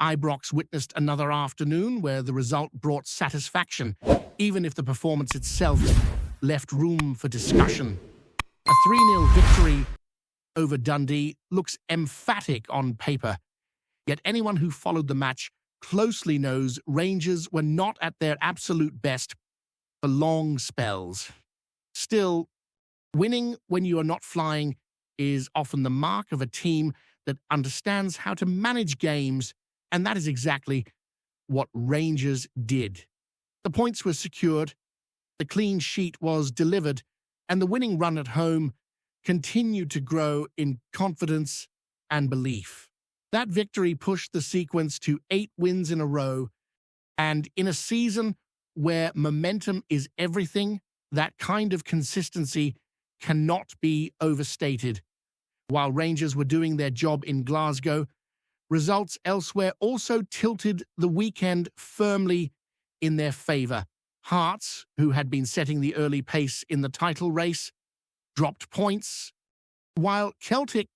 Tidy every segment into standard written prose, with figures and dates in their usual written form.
Ibrox witnessed another afternoon where the result brought satisfaction, even if the performance itself left room for discussion. A 3-0 victory over Dundee looks emphatic on paper, yet anyone who followed the match closely knows Rangers were not at their absolute best for long spells. Still, winning when you are not flying is often the mark of a team that understands how to manage games, and that is exactly what Rangers did. The points were secured, the clean sheet was delivered, and the winning run at home continued to grow in confidence and belief. That victory pushed the sequence to 8 wins in a row, and in a season where momentum is everything, that kind of consistency cannot be overstated. While Rangers were doing their job in Glasgow, results elsewhere also tilted the weekend firmly in their favour. Hearts, who had been setting the early pace in the title race, dropped points, while Celtic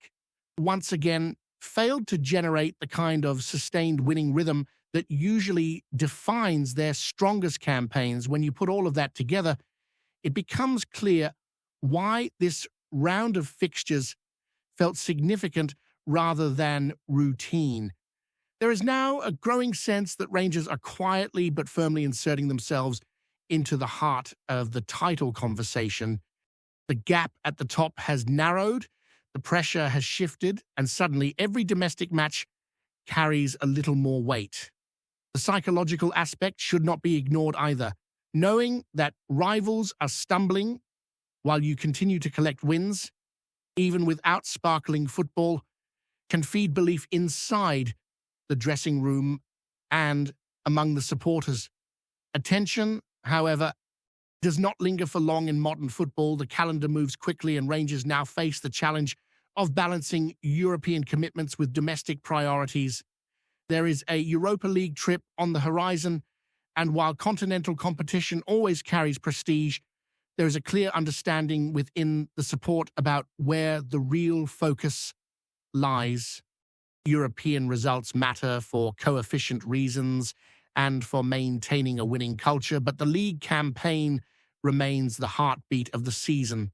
once again failed to generate the kind of sustained winning rhythm that usually defines their strongest campaigns. When you put all of that together, it becomes clear why this round of fixtures felt significant rather than routine. There is now a growing sense that Rangers are quietly but firmly inserting themselves into the heart of the title conversation. The gap at the top has narrowed, the pressure has shifted, and suddenly every domestic match carries a little more weight. The psychological aspect should not be ignored either. Knowing that rivals are stumbling while you continue to collect wins, even without sparkling football, can feed belief inside the dressing room and among the supporters. Attention, however, does not linger for long in modern football. The calendar moves quickly, and Rangers now face the challenge of balancing European commitments with domestic priorities. There is a Europa League trip on the horizon, and while continental competition always carries prestige, there is a clear understanding within the support about where the real focus lies. European results matter for coefficient reasons and for maintaining a winning culture, but the league campaign remains the heartbeat of the season.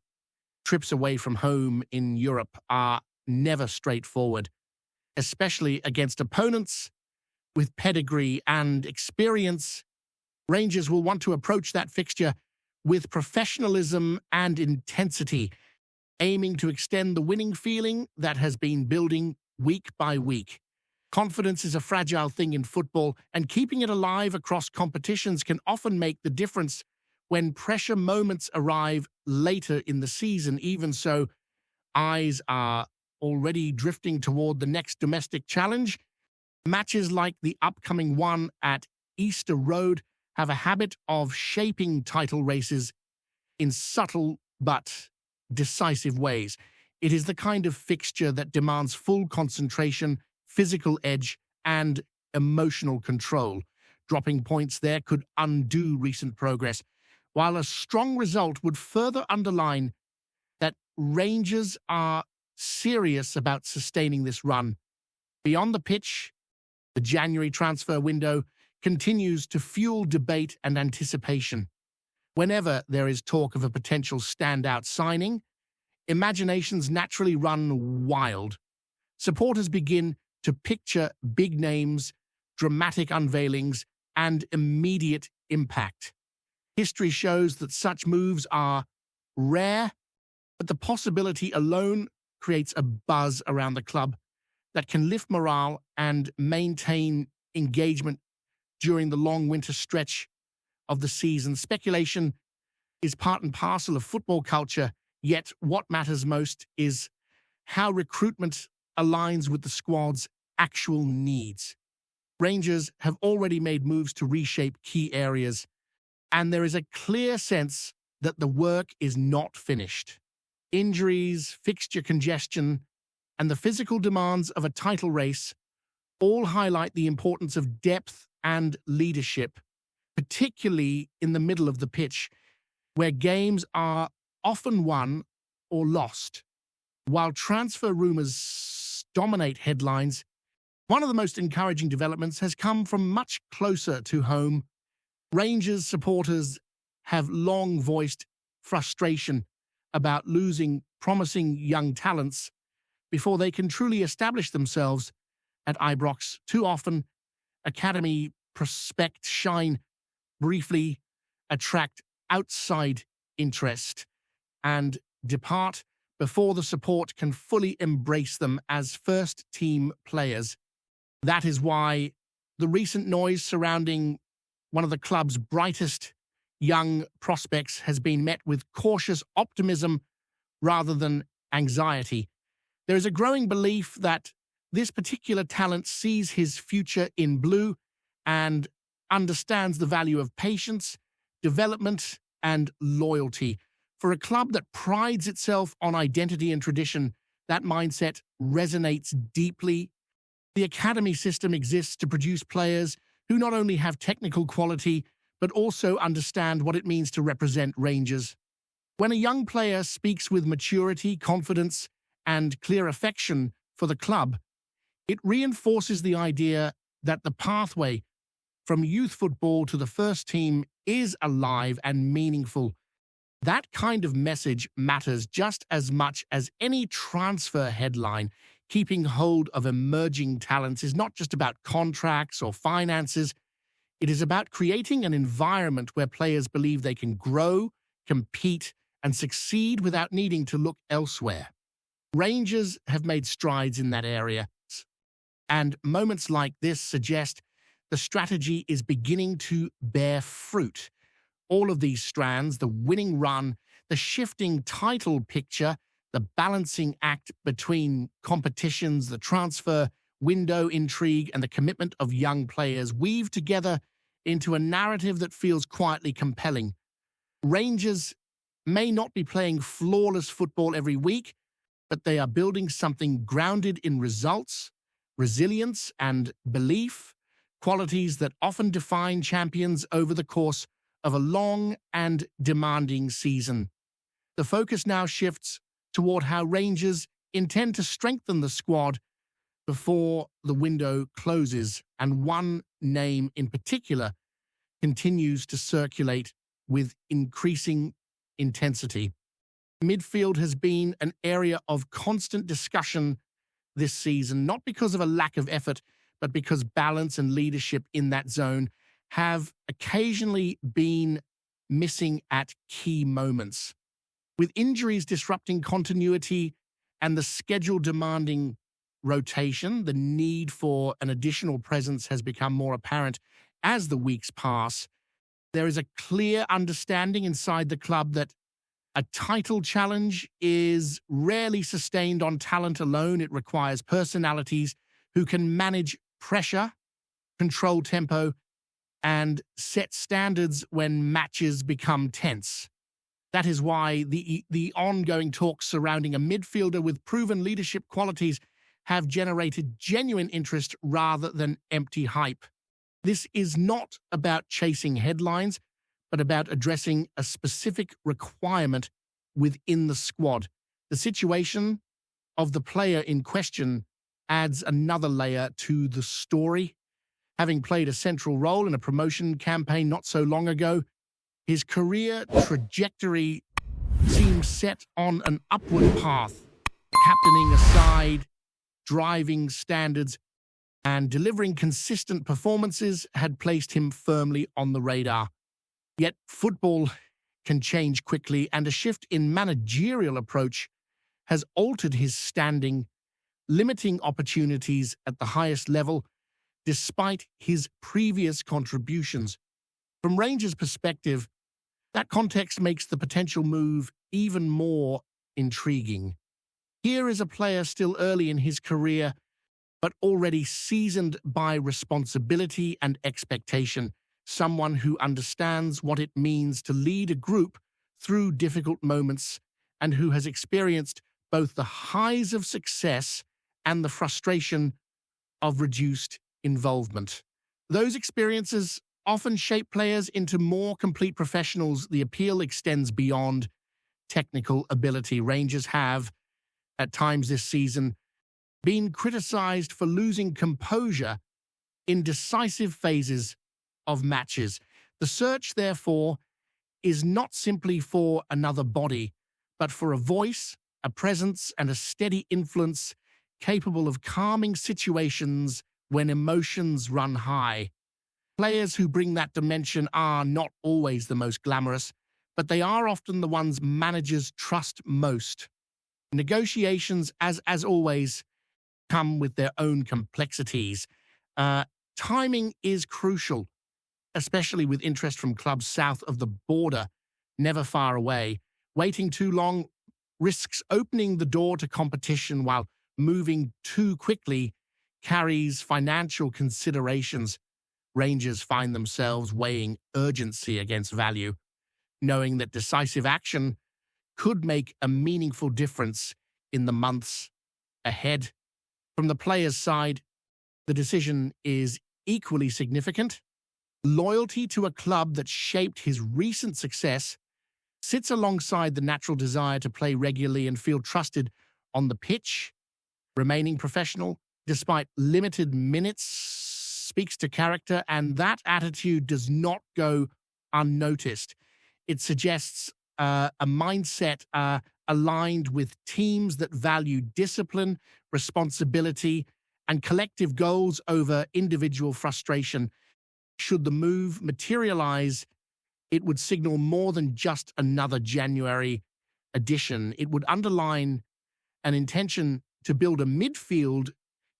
Trips away from home in Europe are never straightforward, especially against opponents with pedigree and experience. Rangers will want to approach that fixture with professionalism and intensity, aiming to extend the winning feeling that has been building week by week. Confidence is a fragile thing in football, and keeping it alive across competitions can often make the difference when pressure moments arrive later in the season. Even so, eyes are already drifting toward the next domestic challenge. Matches like the upcoming one at Easter Road have a habit of shaping title races in subtle but decisive ways. It is the kind of fixture that demands full concentration, physical edge, and emotional control. Dropping points there could undo recent progress, while a strong result would further underline that Rangers are serious about sustaining this run. Beyond the pitch, the January transfer window continues to fuel debate and anticipation. Whenever there is talk of a potential standout signing, imaginations naturally run wild. Supporters begin to picture big names, dramatic unveilings, and immediate impact. History shows that such moves are rare, but the possibility alone creates a buzz around the club that can lift morale and maintain engagement during the long winter stretch of the season. Speculation is part and parcel of football culture, yet what matters most is how recruitment aligns with the squad's actual needs. Rangers have already made moves to reshape key areas, and there is a clear sense that the work is not finished. Injuries, fixture congestion, and the physical demands of a title race all highlight the importance of depth and leadership, particularly in the middle of the pitch, where games are often won or lost. While transfer rumors dominate headlines, One of the most encouraging developments has come from much closer to home. Rangers supporters have long voiced frustration about losing promising young talents before they can truly establish themselves at Ibrox. Too often, academy prospects shine briefly, attract outside interest, and depart before the support can fully embrace them as first-team players. That is why the recent noise surrounding one of the club's brightest young prospects has been met with cautious optimism rather than anxiety. There is a growing belief that this particular talent sees his future in blue and understands the value of patience, development, and loyalty. For a club that prides itself on identity and tradition, that mindset resonates deeply. The academy system exists to produce players who not only have technical quality, but also understand what it means to represent Rangers. When a young player speaks with maturity, confidence, and clear affection for the club, it reinforces the idea that the pathway from youth football to the first team is alive and meaningful. That kind of message matters just as much as any transfer headline. Keeping hold of emerging talents is not just about contracts or finances. It is about creating an environment where players believe they can grow, compete, and succeed without needing to look elsewhere. Rangers have made strides in that area, and moments like this suggest the strategy is beginning to bear fruit. All of these strands, the winning run, the shifting title picture, the balancing act between competitions, the transfer window intrigue, and the commitment of young players weave together into a narrative that feels quietly compelling. Rangers may not be playing flawless football every week, but they are building something grounded in results, resilience, and belief, qualities that often define champions over the course of a long and demanding season. The focus now shifts toward how Rangers intend to strengthen the squad before the window closes, and one name in particular continues to circulate with increasing intensity. Midfield has been an area of constant discussion this season, not because of a lack of effort, but because balance and leadership in that zone have occasionally been missing at key moments. With injuries disrupting continuity and the schedule demanding rotation, the need for an additional presence has become more apparent as the weeks pass. There is a clear understanding inside the club that a title challenge is rarely sustained on talent alone. It requires personalities who can manage pressure, control tempo, and set standards when matches become tense. That is why the ongoing talks surrounding a midfielder with proven leadership qualities have generated genuine interest rather than empty hype. This is not about chasing headlines, but about addressing a specific requirement within the squad. The situation of the player in question adds another layer to the story. Having played a central role in a promotion campaign not so long ago, his career trajectory seems set on an upward path. Captaining a side, driving standards, and delivering consistent performances had placed him firmly on the radar. Yet football can change quickly, and a shift in managerial approach has altered his standing, limiting opportunities at the highest level despite his previous contributions. From Rangers' perspective, that context makes the potential move even more intriguing. Here is a player still early in his career, but already seasoned by responsibility and expectation, someone who understands what it means to lead a group through difficult moments and who has experienced both the highs of success and the frustration of reduced involvement. Those experiences often shape players into more complete professionals. The appeal extends beyond technical ability. Rangers have, at times this season, been criticised for losing composure in decisive phases of matches. The search, therefore, is not simply for another body, but for a voice, a presence, and a steady influence capable of calming situations when emotions run high. Players who bring that dimension are not always the most glamorous, but they are often the ones managers trust most. Negotiations, as always, come with their own complexities. Timing is crucial, especially with interest from clubs south of the border, never far away. Waiting too long risks opening the door to competition, while moving too quickly carries financial considerations. Rangers find themselves weighing urgency against value, knowing that decisive action could make a meaningful difference in the months ahead. From the player's side, the decision is equally significant. Loyalty to a club that shaped his recent success sits alongside the natural desire to play regularly and feel trusted on the pitch. Remaining professional, despite limited minutes, speaks to character, and that attitude does not go unnoticed. It suggests a mindset aligned with teams that value discipline, responsibility, and collective goals over individual frustration. Should the move materialize, it would signal more than just another January addition. It would underline an intention to build a midfield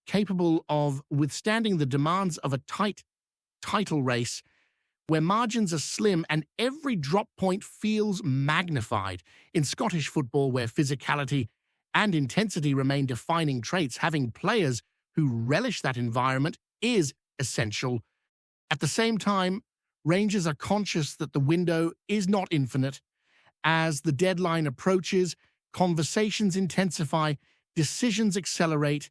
capable of withstanding the demands of a tight title race, where margins are slim and every drop point feels magnified. In Scottish football, where physicality and intensity remain defining traits, having players who relish that environment is essential. At the same time, Rangers are conscious that the window is not infinite. As the deadline approaches, conversations intensify, decisions accelerate,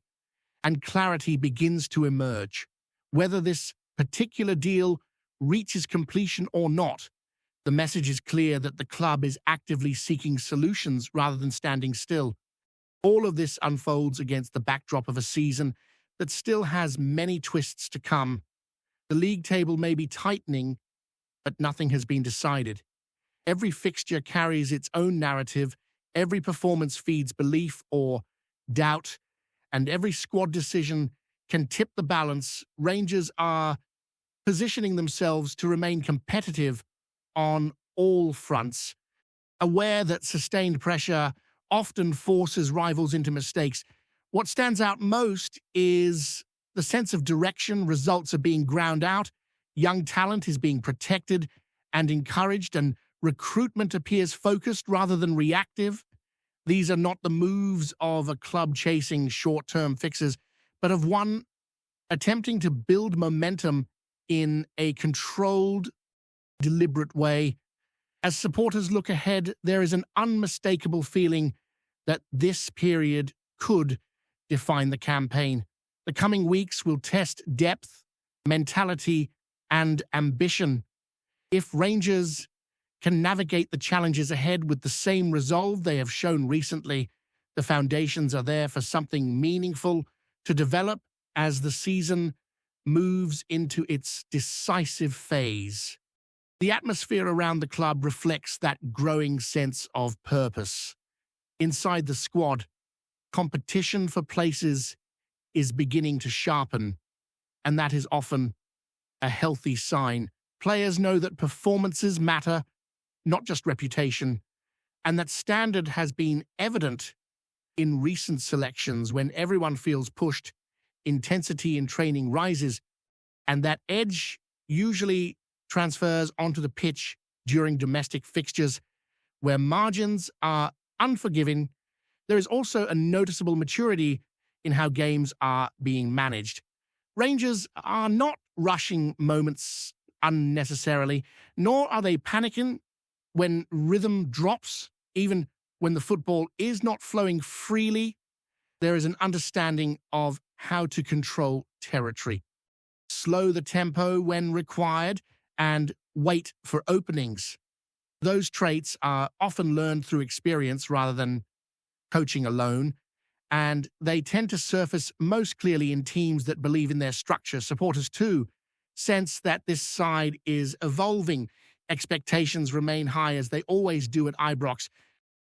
and clarity begins to emerge. Whether this particular deal reaches completion or not, the message is clear that the club is actively seeking solutions rather than standing still. All of this unfolds against the backdrop of a season that still has many twists to come. The league table may be tightening, but nothing has been decided. Every fixture carries its own narrative, every performance feeds belief or doubt, and every squad decision can tip the balance. Rangers are positioning themselves to remain competitive on all fronts, aware that sustained pressure often forces rivals into mistakes. What stands out most is the sense of direction. Results are being ground out, young talent is being protected and encouraged, and recruitment appears focused rather than reactive. These are not the moves of a club chasing short-term fixes, but of one attempting to build momentum in a controlled, deliberate way. As supporters look ahead, there is an unmistakable feeling that this period could define the campaign. The coming weeks will test depth, mentality, and ambition. If Rangers can navigate the challenges ahead with the same resolve they have shown recently, the foundations are there for something meaningful to develop as the season moves into its decisive phase. The atmosphere around the club reflects that growing sense of purpose. Inside the squad, competition for places is beginning to sharpen, and that is often a healthy sign. Players know that performances matter, not just reputation, and that standard has been evident in recent selections. When everyone feels pushed, intensity in training rises, and that edge usually transfers onto the pitch during domestic fixtures where margins are unforgiving. There is also a noticeable maturity in how games are being managed. Rangers are not rushing moments unnecessarily, nor are they panicking when rhythm drops. Even when the football is not flowing freely, there is an understanding of how to control territory. Slow the tempo when required, and wait for openings. Those traits are often learned through experience rather than coaching alone, and they tend to surface most clearly in teams that believe in their structure. Supporters, too, sense that this side is evolving. Expectations remain high, as they always do at Ibrox,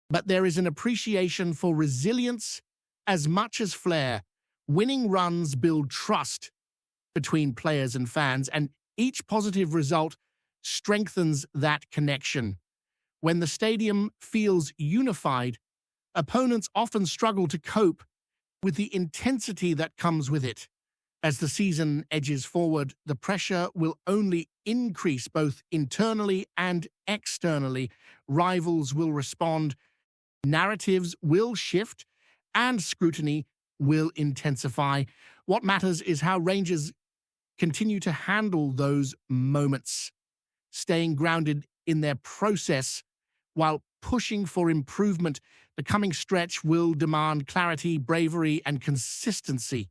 but there is an appreciation for resilience as much as flair. Winning runs build trust between players and fans, and each positive result strengthens that connection. When the stadium feels unified, opponents often struggle to cope with the intensity that comes with it. As the season edges forward, the pressure will only increase both internally and externally. Rivals will respond, narratives will shift, and scrutiny will intensify. What matters is how Rangers continue to handle those moments, staying grounded in their process while pushing for improvement. The coming stretch will demand clarity, bravery, and consistency,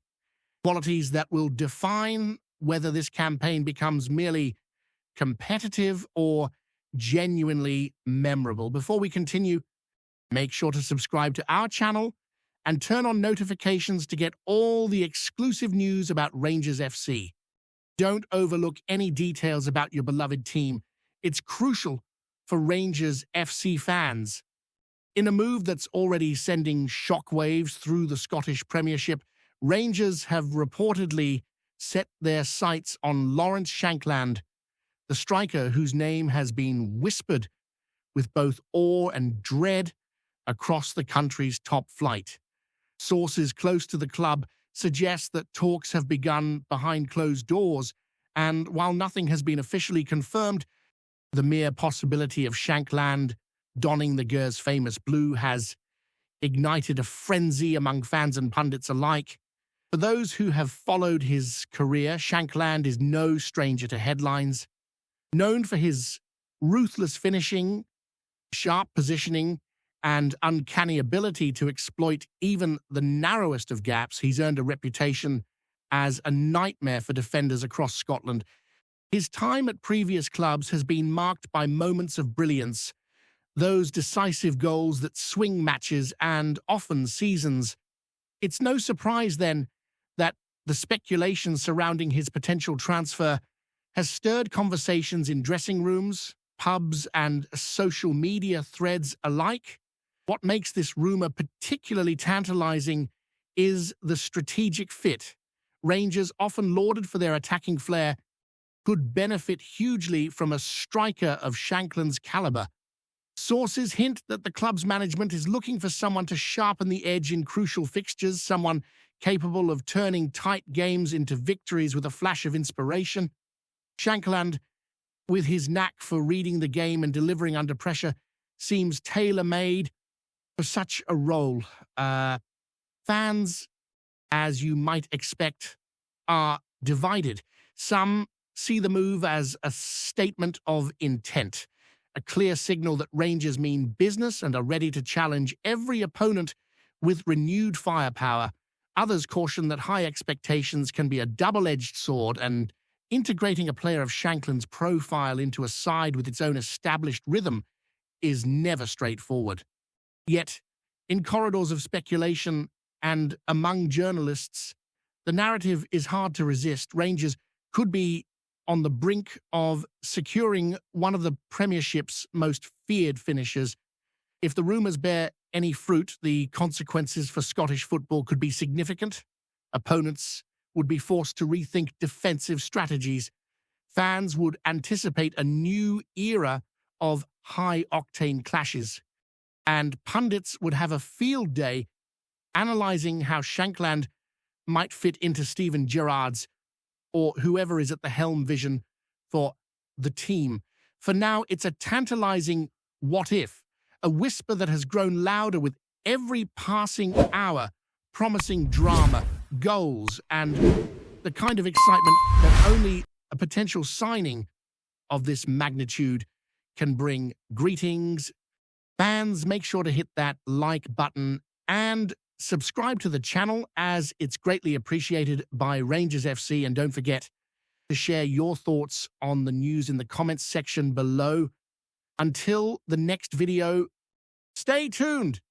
qualities that will define whether this campaign becomes merely competitive or genuinely memorable. Before we continue, make sure to subscribe to our channel and turn on notifications to get all the exclusive news about Rangers FC. Don't overlook any details about your beloved team. It's crucial for Rangers FC fans. In a move that's already sending shockwaves through the Scottish Premiership, Rangers have reportedly set their sights on Lawrence Shankland, the striker whose name has been whispered with both awe and dread across the country's top flight. Sources close to the club suggest that talks have begun behind closed doors, and while nothing has been officially confirmed, the mere possibility of Shankland donning the Gers' famous blue has ignited a frenzy among fans and pundits alike. For those who have followed his career, Shankland is no stranger to headlines. Known for his ruthless finishing, sharp positioning, and uncanny ability to exploit even the narrowest of gaps, he's earned a reputation as a nightmare for defenders across Scotland. His time at previous clubs has been marked by moments of brilliance, those decisive goals that swing matches and often seasons. It's no surprise, then, that the speculation surrounding his potential transfer has stirred conversations in dressing rooms, pubs, and social media threads alike. What makes this rumor particularly tantalizing is the strategic fit. Rangers, often lauded for their attacking flair, could benefit hugely from a striker of Shankland's caliber. Sources hint that the club's management is looking for someone to sharpen the edge in crucial fixtures, someone capable of turning tight games into victories with a flash of inspiration. Shankland, with his knack for reading the game and delivering under pressure, seems tailor-made for such a role. Fans, as you might expect, are divided. Some see the move as a statement of intent, a clear signal that Rangers mean business and are ready to challenge every opponent with renewed firepower. Others caution that high expectations can be a double-edged sword, and integrating a player of Shankland's profile into a side with its own established rhythm is never straightforward. Yet, in corridors of speculation and among journalists, the narrative is hard to resist. Rangers could be on the brink of securing one of the Premiership's most feared finishers. If the rumours bear any fruit, the consequences for Scottish football could be significant. Opponents would be forced to rethink defensive strategies. Fans would anticipate a new era of high-octane clashes, and pundits would have a field day analysing how Shankland might fit into Steven Gerrard's or whoever is at the helm vision for the team. For now, it's a tantalizing what if, a whisper that has grown louder with every passing hour, promising drama, goals, and the kind of excitement that only a potential signing of this magnitude can bring. Greetings. Fans, make sure to hit that like button and subscribe to the channel, as it's greatly appreciated by Rangers FC. And don't forget to share your thoughts on the news in the comments section below. Until the next video, stay tuned.